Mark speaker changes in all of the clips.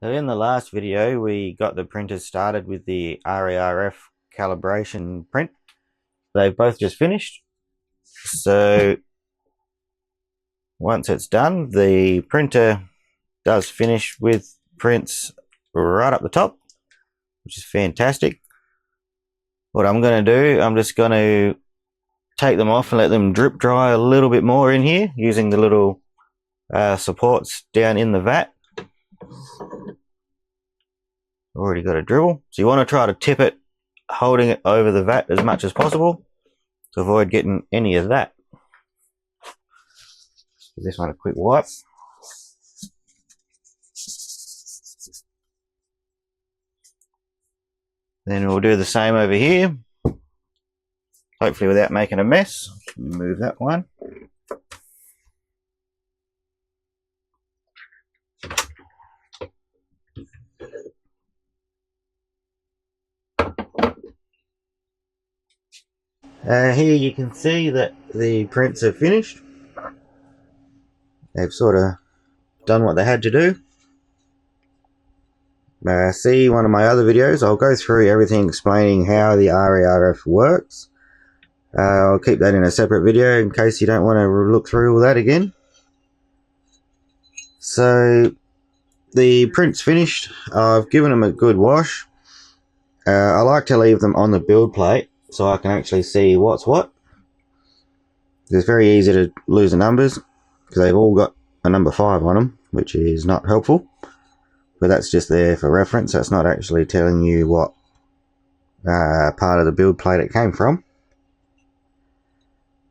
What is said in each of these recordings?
Speaker 1: So in the last video we got the printers started with the RERF calibration print. They've both just finished. So once it's done, the printer does finish with prints right up the top, which is fantastic. What I'm going to do, I'm just going to take them off and let them drip dry a little bit more in here using the little supports down in the vat. Already got a dribble, so you want to try to tip it holding it over the vat as much as possible to avoid getting any of that. Give this one a quick wipe. Then we'll do the same over here, hopefully without making a mess. Move that one. Here you can see that the prints are finished. They've sort of done what they had to do. See one of my other videos, I'll go through everything explaining how the RERF works. I'll keep that in a separate video in case you don't want to look through all that again. So the print's finished. I've given them a good wash. I like to leave them on the build plate so I can actually see what's what. It's very easy to lose the numbers because they've all got a number 5 on them, which is not helpful. But that's just there for reference. That's not actually telling you what part of the build plate it came from.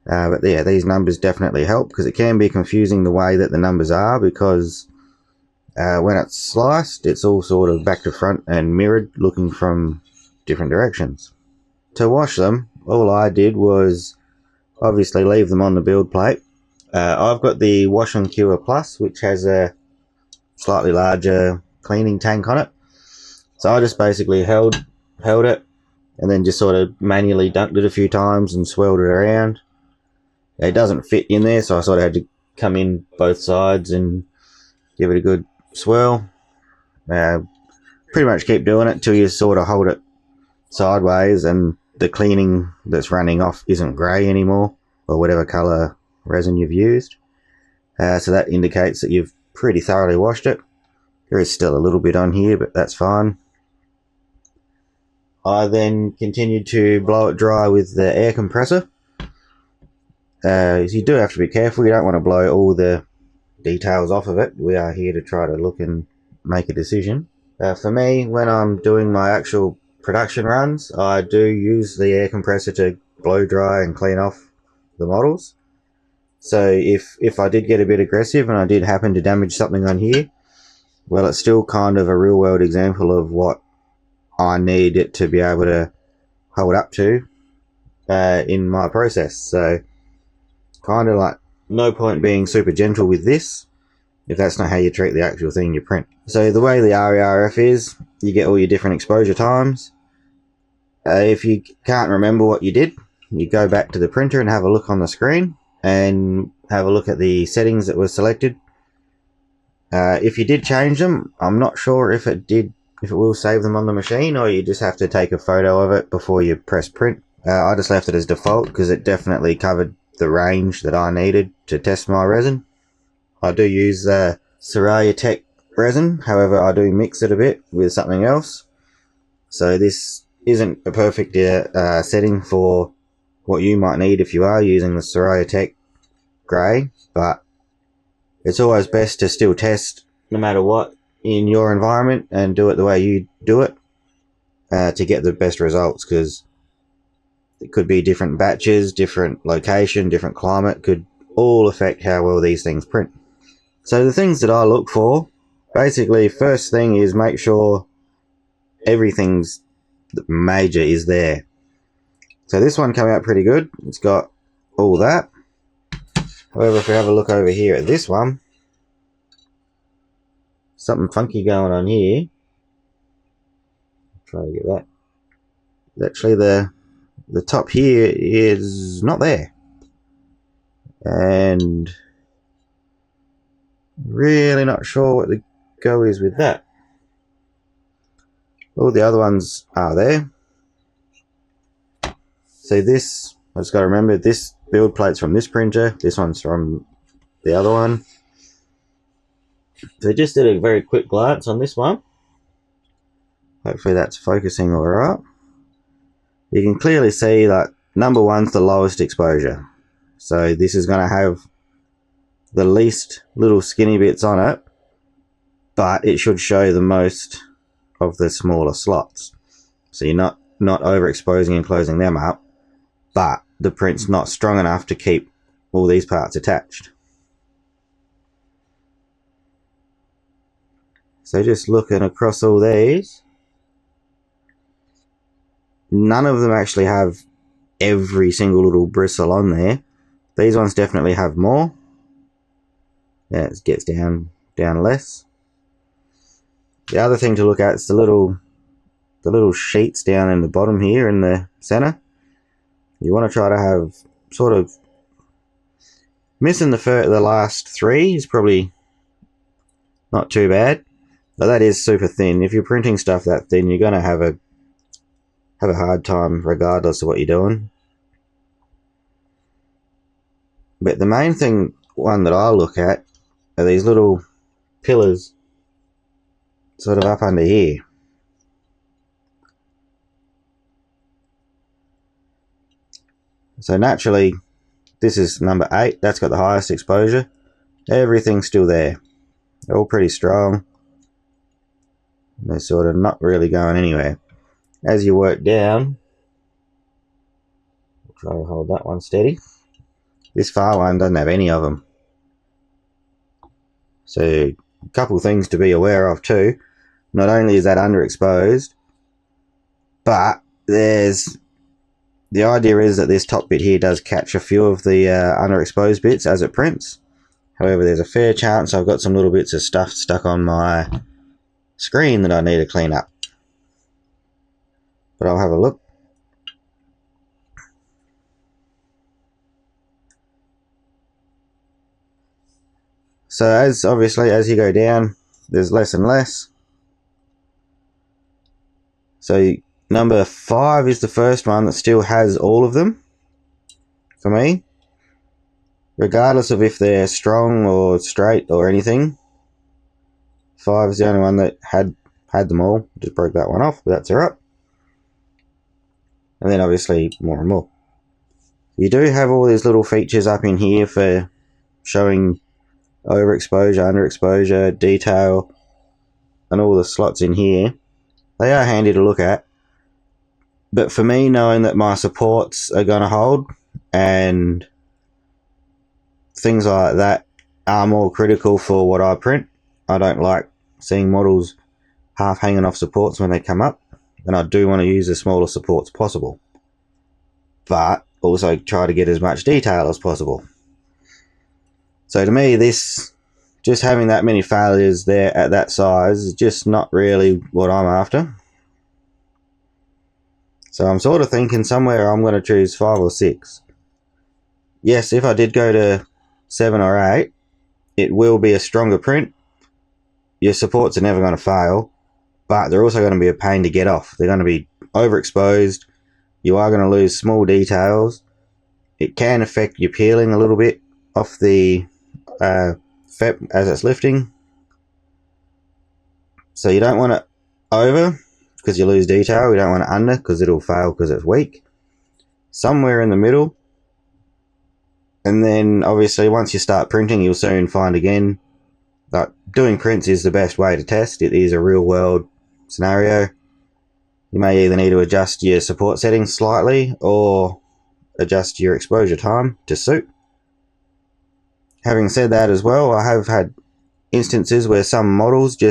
Speaker 1: But yeah, these numbers definitely help because it can be confusing the way that the numbers are, because when it's sliced, it's all sort of back to front and mirrored, looking from different directions. To wash them, all I did was obviously leave them on the build plate. I've got the Wash and Cure Plus, which has a slightly larger cleaning tank on it. So I just basically held it and then just sort of manually dunked it a few times and swirled it around. It doesn't fit in there, so I sort of had to come in both sides and give it a good swirl. Pretty much keep doing it till you sort of hold it sideways and the cleaning that's running off isn't grey anymore, or whatever colour resin you've used. So that indicates that you've pretty thoroughly washed it. There is still a little bit on here, but that's fine. I then continued to blow it dry with the air compressor. You do have to be careful. You don't want to blow all the details off of it. We are here to try to look and make a decision. For me, when I'm doing my actual production runs, I do use the air compressor to blow dry and clean off the models. So if I did get a bit aggressive and I did happen to damage something on here, well, it's still kind of a real world example of what I need it to be able to hold up to in my process. So kind of like no point being super gentle with this if that's not how you treat the actual thing you print. So the way the RERF is, you get all your different exposure times. If you can't remember what you did, you go back to the printer and have a look on the screen and have a look at the settings that were selected. If you did change them, I'm not sure if it will save them on the machine, or you just have to take a photo of it before you press print. I just left it as default because it definitely covered the range that I needed to test my resin. I do use Tech resin, however I do mix it a bit with something else. So this isn't a perfect setting for what you might need if you are using the Tech grey, but it's always best to still test no matter what in your environment and do it the way you do it to get the best results, because it could be different batches, different location, different climate, could all affect how well these things print. So the things that I look for, basically first thing is make sure everything's major is there. So this one came out pretty good. It's got all that. However, if we have a look over here at this one, something funky going on here. Try to get that. Actually, the top here is not there, and really not sure what the go is with that. All the other ones are there. So this, I just got to remember, this build plate's from this printer, this one's from the other one. So just did a very quick glance on this one. Hopefully that's focusing alright. You can clearly see that number one's the lowest exposure. So this is going to have the least little skinny bits on it, but it should show the most of the smaller slots. So you're not overexposing and closing them up, but the print's not strong enough to keep all these parts attached. So just looking across all these, none of them actually have every single little bristle on there. These ones definitely have more. Yeah, it gets down less. The other thing to look at is the little sheets down in the bottom here in the center. You want to try to have sort of missing the last three is probably not too bad, but that is super thin. If you're printing stuff that thin, you're going to have a hard time regardless of what you're doing. But the main one that I look at are these little pillars sort of up under here. So naturally, this is number 8. That's got the highest exposure. Everything's still there. They're all pretty strong. They're sort of not really going anywhere. As you work down, I'll try to hold that one steady. This far one doesn't have any of them. So a couple things to be aware of too. Not only is that underexposed, but the idea is that this top bit here does catch a few of the underexposed bits as it prints. However, there's a fair chance I've got some little bits of stuff stuck on my screen that I need to clean up. But I'll have a look. So obviously as you go down, there's less and less. So number 5 is the first one that still has all of them for me, regardless of if they're strong or straight or anything. 5 is the only one that had them all. Just broke that one off, but that's alright. And then obviously more and more. You do have all these little features up in here for showing overexposure, underexposure, detail, and all the slots in here. They are handy to look at. But for me, knowing that my supports are going to hold and things like that are more critical for what I print. I don't like seeing models half hanging off supports when they come up, and I do want to use the smaller supports possible, but also try to get as much detail as possible. So to me, this, just having that many failures there at that size is just not really what I'm after. So I'm sort of thinking somewhere I'm going to choose 5 or 6. Yes, if I did go to 7 or 8, it will be a stronger print. Your supports are never going to fail, but they're also going to be a pain to get off. They're going to be overexposed. You are going to lose small details. It can affect your peeling a little bit off the FEP as it's lifting. So you don't want it over because you lose detail. You don't want it under because it'll fail because it's weak. Somewhere in the middle. And then obviously once you start printing, you'll soon find again that doing prints is the best way to test. It is a real world scenario. You may either need to adjust your support settings slightly or adjust your exposure time to suit. Having said that as well, I have had instances where some models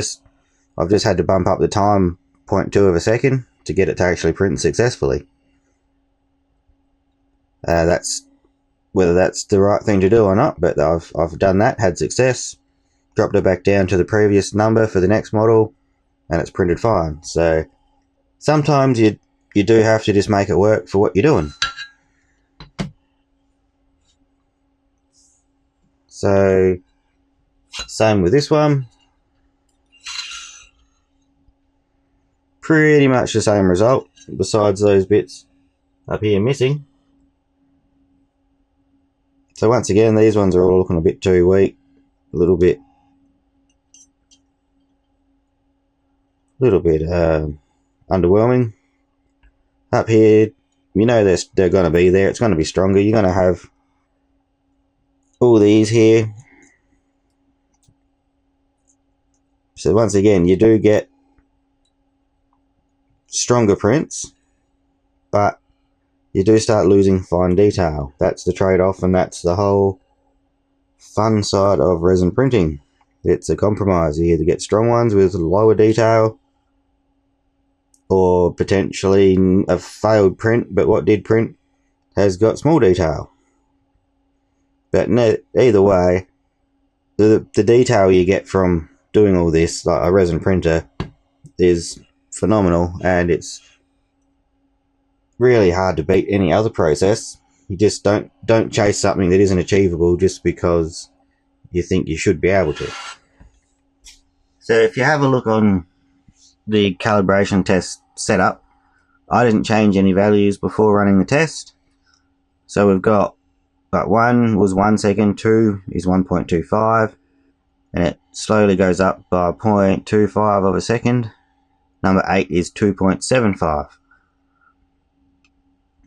Speaker 1: I've just had to bump up the time 0.2 of a second to get it to actually print successfully. That's whether that's the right thing to do or not, but I've done that, had success, dropped it back down to the previous number for the next model, and it's printed fine. So sometimes you do have to just make it work for what you're doing. So same with this one. pretty much the same result, besides those bits up here missing. So once again, these ones are all looking a bit too weak, a little bit underwhelming. Up here, you know they're going to be there. It's going to be stronger. You're going to have all these here. So once again, you do get stronger prints, but you do start losing fine detail. That's the trade-off, and that's the whole fun side of resin printing. It's a compromise. You either get strong ones with lower detail, or potentially a failed print, but what did print has got small detail. But either way, the detail you get from doing all this, like a resin printer, is phenomenal, and it's really hard to beat any other process. You just don't chase something that isn't achievable just because you think you should be able to. So if you have a look on the calibration test setup, I didn't change any values before running the test. So we've got 1 was 1 second, 2 is 1.25, and it slowly goes up by 0.25 of a second. Number 8 is 2.75.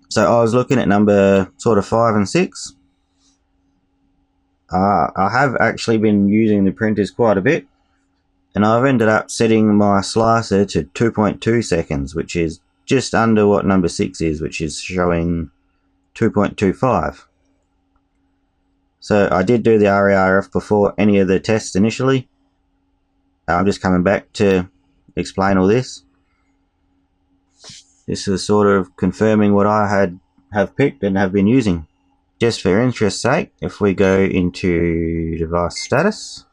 Speaker 1: So I was looking at number sort of 5 and 6. I have actually been using the printers quite a bit, and I've ended up setting my slicer to 2.2 seconds, which is just under what number 6 is, which is showing 2.25. So I did do the RERF before any of the tests initially. I'm just coming back to explain all this. This is sort of confirming what I have picked and have been using. Just for interest's sake, if we go into device status,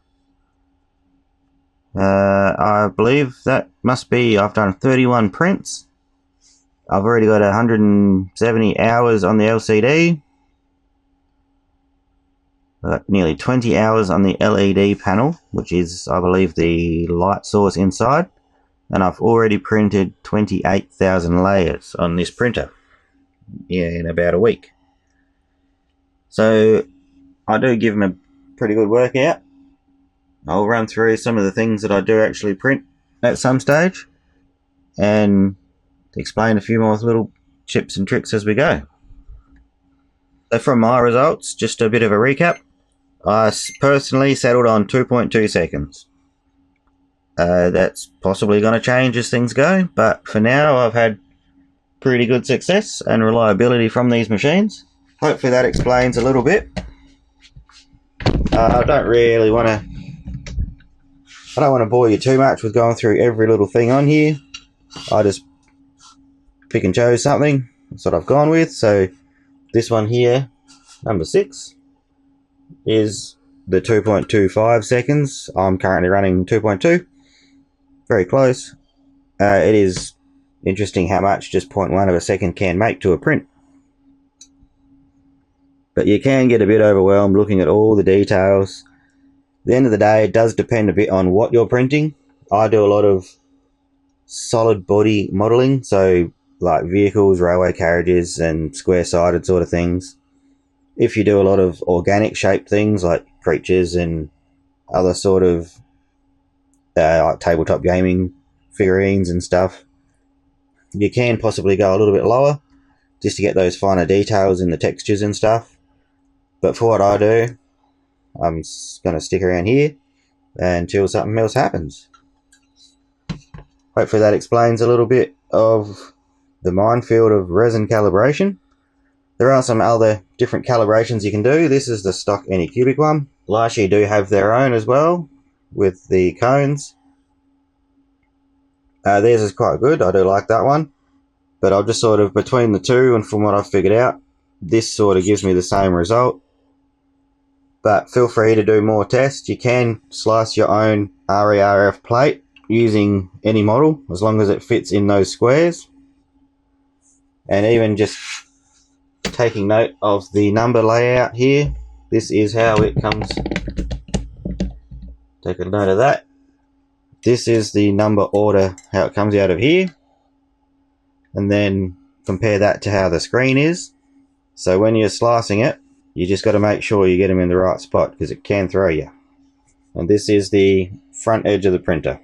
Speaker 1: I believe that must be, I've done 31 prints. I've already got 170 hours on the LCD. Got nearly 20 hours on the LED panel, which is, I believe, the light source inside. And I've already printed 28,000 layers on this printer in about a week. So I do give them a pretty good workout. I'll run through some of the things that I do actually print at some stage and explain a few more little tips and tricks as we go. So from my results, just a bit of a recap. I personally settled on 2.2 seconds. That's possibly going to change as things go, but for now I've had pretty good success and reliability from these machines. Hopefully that explains a little bit. I don't want to bore you too much with going through every little thing on here. I just pick and chose something. That's what I've gone with. So this one here, number 6, is the 2.25 seconds. I'm currently running 2.2. Very close. It is interesting how much just 0.1 of a second can make to a print. But you can get a bit overwhelmed looking at all the details. At the end of the day, it does depend a bit on what you're printing. I do a lot of solid body modeling, so like vehicles, railway carriages, and square-sided sort of things. If you do a lot of organic shaped things like creatures and other sort of like tabletop gaming figurines and stuff, you can possibly go a little bit lower just to get those finer details in the textures and stuff. But for what I do, I'm going to stick around here until something else happens. Hopefully that explains a little bit of the minefield of resin calibration. There are some other different calibrations you can do. This is the stock Anycubic one. Lychee do have their own as well with the cones. Theirs is quite good. I do like that one. But I'll just sort of, between the two and from what I've figured out, this sort of gives me the same result. But feel free to do more tests. You can slice your own RERF plate using any model as long as it fits in those squares. And even just taking note of the number layout here, this is how it comes. Take a note of that. This is the number order, how it comes out of here, and then compare that to how the screen is. So when you're slicing it, you just got to make sure you get them in the right spot because it can throw you. And this is the front edge of the printer.